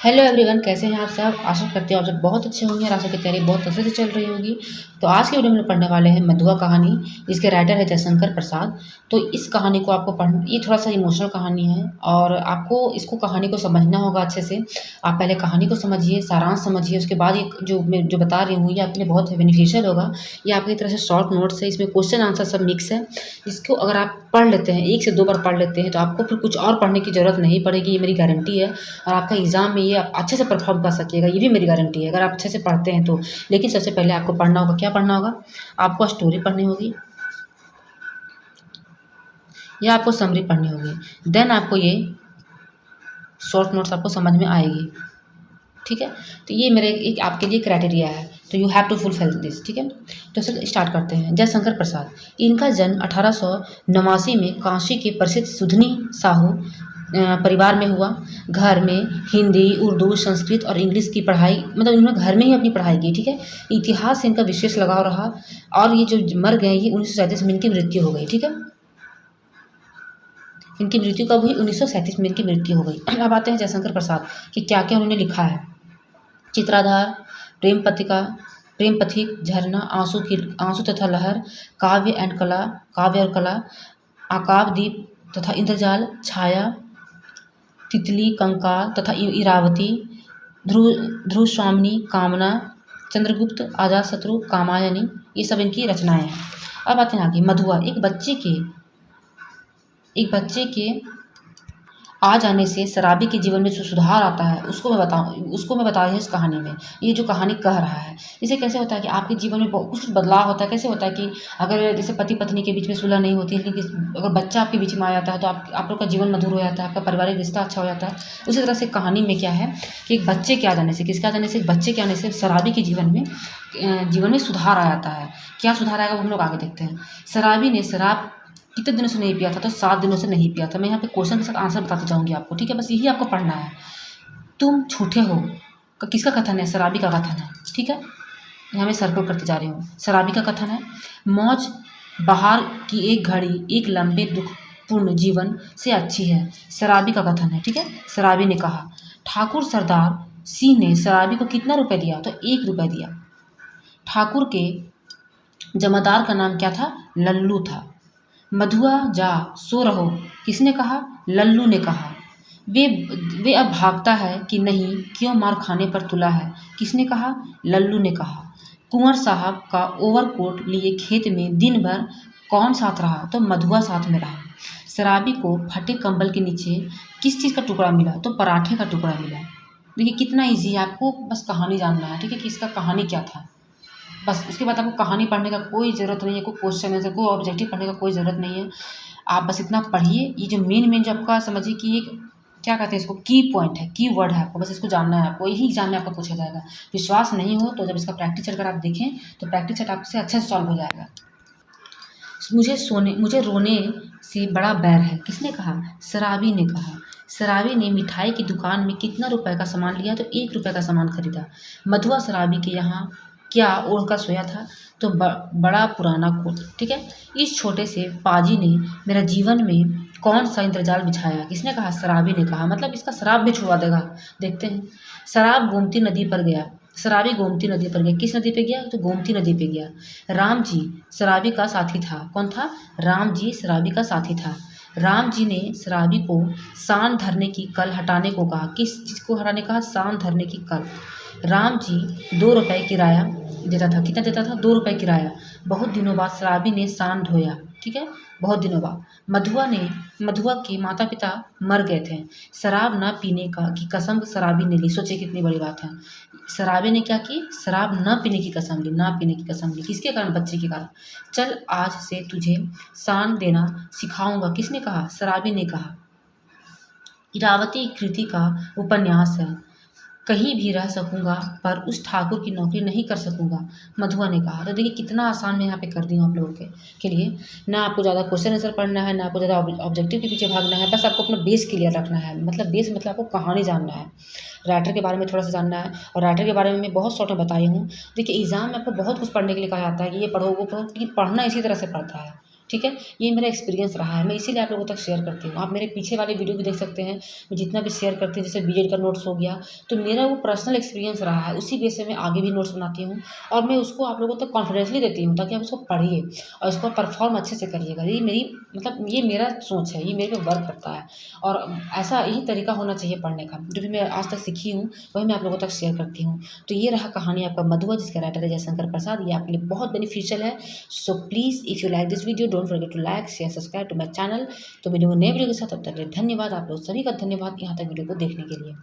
Hello everyone, कैसे हैं आप सब। आशा करते हो आप सब बहुत अच्छे होंगे और आशा की तैयारी बहुत अच्छे से चल रही होगी। तो आज के वीडियो में पढ़ने वाले हैं मधुआ कहानी, जिसके राइटर है जयशंकर प्रसाद। तो इस कहानी को आपको ये थोड़ा सा इमोशनल कहानी है और आपको इसको कहानी को समझना होगा अच्छे से। आप पहले कहानी को समझिए, सारांश समझिए, उसके बाद ये मैं जो बता रही हूँ ये आपके लिए बहुत बेनिफिशियल होगा। ये आपकी तरह से शॉर्ट नोट्स है, इसमें क्वेश्चन आंसर सब मिक्स है। इसको अगर आप पढ़ लेते हैं, 1 से 2 बार पढ़ लेते हैं, तो आपको फिर कुछ और पढ़ने की ज़रूरत नहीं पड़ेगी, ये मेरी गारंटी है। और आपका एग्ज़ाम में ये आप अच्छे से परफॉर्म कर सकिएगा, ये भी मेरी गारंटी है अगर आप अच्छे से पढ़ते हैं तो। लेकिन सबसे पहले आपको पढ़ना होगा, क्या पढ़ना होगा, आपको स्टोरी पढ़नी होगी या आपको समरी पढ़नी होगी। देन आपको ये शॉर्ट नोट्स आपको समझ में आएगी, ठीक है। तो ये मेरे एक आपके लिए क्राइटेरिया है, तो you have to fulfil this, ठीक है। तो चलिए स्टार्ट करते हैं। जयशंकर प्रसाद, इनका जन्म 1889 में काशी के प्रसिद्ध सुधनी साहू परिवार में हुआ। घर में हिंदी, उर्दू, संस्कृत और इंग्लिश की पढ़ाई, मतलब इन्होंने घर में ही अपनी पढ़ाई की, ठीक है। इतिहास से इनका विशेष लगाव रहा और ये जो मर गए ये 1937 में इनकी मृत्यु हो गई, ठीक है। इनकी मृत्यु कब हुई? 1937 में इनकी मृत्यु हो गई। अब आते हैं जयशंकर प्रसाद कि क्या क्या उन्होंने लिखा है। चित्राधार, प्रेम पत्रिका, प्रेम पथिक, झरना, आंसू तथा लहर, काव्य और कला, आकाशदीप तथा इंद्रजाल, छाया, तितली, कंकाल तथा इरावती, ध्रुव स्वामिनी, कामना, चंद्रगुप्त, अजातशत्रु, कामायनी, ये सब इनकी रचनाएं हैं। अब आते हैं आगे। मधुआ, एक बच्चे के आ जाने से शराबी के जीवन में जो सुधार आता है उसको मैं बता रही हूँ इस कहानी में। ये जो कहानी कह रहा है, इसे कैसे होता है कि आपके जीवन में कुछ बदलाव होता है। कैसे होता है कि अगर जैसे पति पत्नी के बीच में सुलह नहीं होती है, लेकिन अगर बच्चा आपके बीच में आ जाता है तो आप लोग का जीवन मधुर हो जाता है, आपका पारिवारिक रिश्ता अच्छा हो जाता है। उसी तरह से कहानी में क्या है कि एक बच्चे के आ जाने से, किसके आ जाने से, एक बच्चे के आने से शराबी के जीवन में सुधार आ जाता है। क्या सुधार आएगा वो हम लोग आगे देखते हैं। शराबी ने शराब कितने दिनों से नहीं पिया था? तो 7 दिनों से नहीं पिया था। मैं यहाँ पे क्वेश्चन के साथ आंसर बताती जाऊँगी आपको, ठीक है। बस यही आपको पढ़ना है। तुम झूठे हो, किसका कथन है? शराबी का कथन है, ठीक है। यहाँ मैं सर्कल करते जा रही हूँ। शराबी का कथन है, मौज बाहर की एक घड़ी एक लंबे दुखपूर्ण जीवन से अच्छी है। शराबी का कथन है, ठीक है। शराबी ने कहा। ठाकुर सरदार सिंह ने शराबी को कितना रुपये दिया? तो 1 रुपये दिया। ठाकुर के जमादार का नाम क्या था? लल्लू था। मधुआ जा सो रहो, किसने कहा? लल्लू ने कहा। वे अब भागता है कि नहीं, क्यों मार खाने पर तुला है? किसने कहा? लल्लू ने कहा। कुंवर साहब का ओवरकोट लिए खेत में दिन भर कौन साथ रहा? तो मधुआ साथ में रहा। शराबी को फटे कंबल के नीचे किस चीज़ का टुकड़ा मिला? तो पराठे का टुकड़ा मिला। देखिए कितना ईजी है, आपको बस कहानी जानना है, ठीक है, कि इसका कहानी क्या था। बस इसके बाद आपको कहानी पढ़ने का कोई ज़रूरत नहीं है, कोई क्वेश्चन आंसर, कोई ऑब्जेक्टिव पढ़ने का कोई ज़रूरत नहीं है। आप बस इतना पढ़िए। ये जो मेन जो आपका समझिए कि एक क्या कहते हैं इसको, की पॉइंट है, की वर्ड है, आपको बस इसको जानना है। आपको यही एग्जाम में आपका पूछा जाएगा। विश्वास नहीं हो तो जब इसका प्रैक्टिस सेट अगर आप देखें तो प्रैक्टिस सेट आपसे अच्छे से सॉल्व हो जाएगा। मुझे रोने से बड़ा बैर है, किसने कहा? शराबी ने कहा। शराबी ने मिठाई की दुकान में कितना रुपए का सामान लिया? तो 1 रुपये का सामान खरीदा। मधुआ शराबी के यहाँ क्या ओढ़ कर सोया था? तो बड़ा पुराना कोट, ठीक है। इस छोटे से पाजी ने मेरा जीवन में कौन सा इंद्रजाल बिछाया? किसने कहा? शराबी ने कहा। मतलब इसका शराब भी छुड़वा देगा, देखते हैं। शराब गोमती नदी पर गया। शराबी गोमती नदी पर गया। किस नदी पे गया? तो गोमती नदी पे गया। राम जी शराबी का साथी था। कौन था? राम जी शराबी का साथी था। राम जी ने शराबी को सांड धरने की कल हटाने को कहा। किस चीज़ को हटाने कहा? सांड धरने की कल। राम जी 2 रुपये किराया देता था। कितना देता था? 2 रुपये किराया। बहुत दिनों बाद शराबी ने सांड धोया, ठीक है, बहुत दिनों बाद। मधुआ के माता पिता मर गए थे। शराब न पीने की कसम शराबी ने ली। सोचिए कितनी बड़ी बात है। शराबी ने क्या की? शराब न पीने की कसम ली, ना पीने की कसम ली। किसके कारण? बच्चे के कारण। चल आज से तुझे सांड देना सिखाऊंगा। किसने कहा? शराबी ने कहा। इरावती कृति का उपन्यास है। कहीं भी रह सकूंगा पर उस ठाकुर की नौकरी नहीं कर सकूंगा, मधुआ ने कहा। तो देखिए कितना आसान मैं यहाँ पे कर दी हूँ आप लोगों के लिए। ना आपको ज़्यादा क्वेश्चन आंसर पढ़ना है, ना आपको ज़्यादा ऑब्जेक्टिव के पीछे भागना है। बस आपको अपना बेस क्लियर रखना है। मतलब बेस मतलब आपको कहानी जानना है, राइटर के बारे में थोड़ा सा जानना है। और राइटर के बारे में मैं बहुत शॉर्ट में बताई हूँ। देखिए एग्जाम में आपको बहुत कुछ पढ़ने के लिए कहा जाता है कि ये पढ़ो वो पढ़ो, लेकिन पढ़ना इसी तरह से पड़ता है, ठीक है, ये मेरा एक्सपीरियंस रहा है, मैं इसीलिए आप लोगों तक शेयर करती हूँ। आप मेरे पीछे वाले वीडियो भी देख सकते हैं, मैं जितना भी शेयर करती हूँ, जैसे बीएड का नोट्स हो गया, तो मेरा वो पर्सनल एक्सपीरियंस रहा है, उसी बेस से मैं आगे भी नोट्स बनाती हूँ और मैं उसको आप लोगों तक कॉन्फिडेंसली देती हूँ ताकि आप उसको पढ़िए और इसको परफॉर्म अच्छे से करिएगा। ये मेरी मतलब ये मेरा सोच है, ये मेरे पे वर्क करता है और ऐसा यही तरीका होना चाहिए पढ़ने का। जो भी मैं आज तक सीखी हूँ, वही मैं आप लोगों तक शेयर करती हूँ। तो ये रहा कहानी आपका मधुआ, जिसका राइटर है जयशंकर प्रसाद। ये आपके लिए बहुत बेनिफिशियल है। So please if you like this video don't forget to like share subscribe to my channel. तो मिलेंगे नए वीडियो के साथ, तब तक के लिए धन्यवाद। आप लोग सभी का धन्यवाद यहाँ तक वीडियो को देखने के लिए।